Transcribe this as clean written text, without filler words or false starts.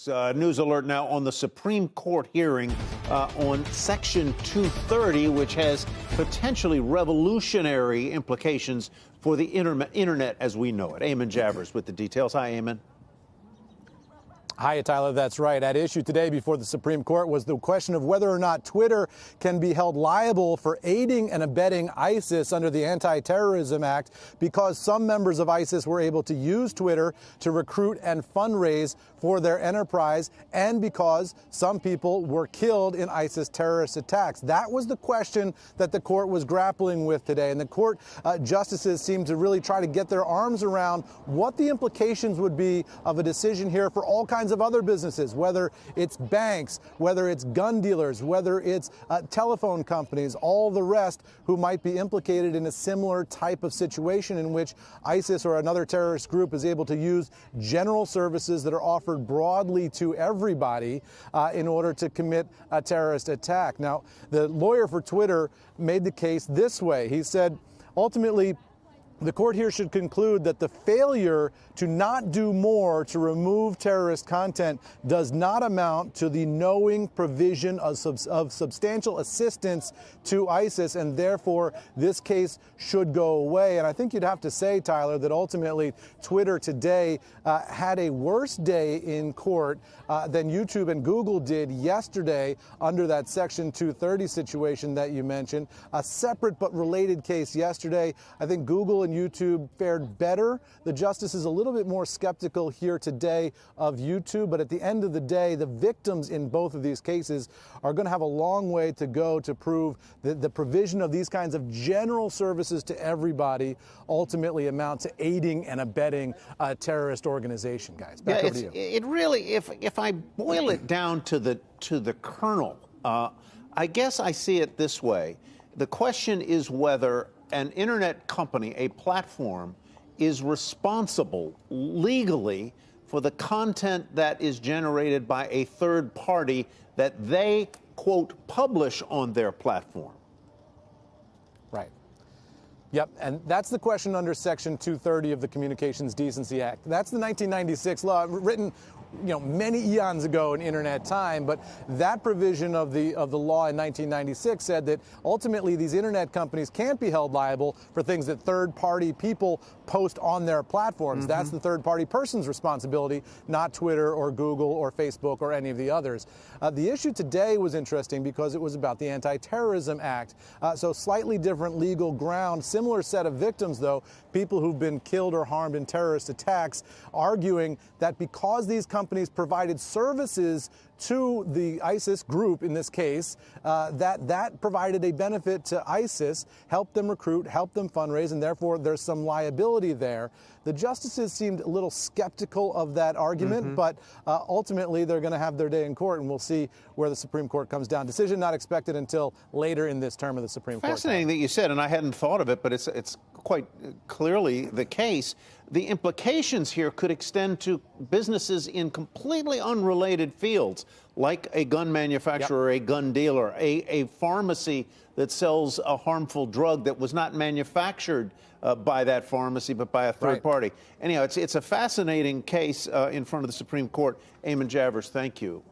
News alert now on the Supreme Court hearing on Section 230, which has potentially revolutionary implications for the internet as we know it. Eamon Javers with the details. Hi, Eamon. Hi, Tyler. That's right. At issue today before the Supreme Court was the question of whether or not Twitter can be held liable for aiding and abetting ISIS under the Anti-Terrorism Act because some members of ISIS were able to use Twitter to recruit and fundraise for their enterprise, and because some people were killed in ISIS terrorist attacks. That was the question that the court was grappling with today. And the court justices seemed to really try to get their arms around what the implications would be of a decision here for all kinds of other businesses, whether it's banks, whether it's gun dealers, whether it's telephone companies, all the rest who might be implicated in a similar type of situation in which ISIS or another terrorist group is able to use general services that are offered broadly to everybody in order to commit a terrorist attack. Now, the lawyer for Twitter made the case this way. He said, ultimately, the court here should conclude that the failure to not do more to remove terrorist content does not amount to the knowing provision of substantial assistance to ISIS, and therefore this case should go away. And I think you'd have to say, Tyler, that ultimately Twitter today had a worse day in court than YouTube and Google did yesterday under that Section 230 situation that you mentioned. A separate but related case yesterday, I think Google and YouTube fared better. The justice is a little bit more skeptical here today of YouTube, but at the end of the day, the victims in both of these cases are going to have a long way to go to prove that the provision of these kinds of general services to everybody ultimately amount to aiding and abetting a terrorist organization, guys. Back over to you. It really, if I boil it down to the kernel, I guess I see it this way. The question is whether an internet company, a platform, is responsible legally for the content that is generated by a third party that they, quote, publish on their platform. Right. Yep, and that's the question under Section 230 of the Communications Decency Act. That's the 1996 law, written many eons ago in internet time, but that provision of the law in 1996 said that ultimately these internet companies can't be held liable for things that third-party people post on their platforms. Mm-hmm. That's the third-party person's responsibility, not Twitter or Google or Facebook or any of the others. The issue today was interesting because it was about the Anti-Terrorism Act, so slightly different legal ground, similar set of victims, though, people who've been killed or harmed in terrorist attacks, arguing that because these companies provided services to the ISIS group, in this case, that provided a benefit to ISIS, helped them recruit, helped them fundraise, and therefore there's some liability there. The justices seemed a little skeptical of that argument, but ultimately they're going to have their day in court, and we'll see where the Supreme Court comes down. Decision not expected until later in this term of the Supreme Court. Fascinating that you said, and I hadn't thought of it, but it's quite clearly the case. The implications here could extend to businesses in completely unrelated fields, like a gun manufacturer, a gun dealer, a pharmacy that sells a harmful drug that was not manufactured by that pharmacy, but by a third party. Anyhow, it's a fascinating case in front of the Supreme Court. Eamon Javers, thank you.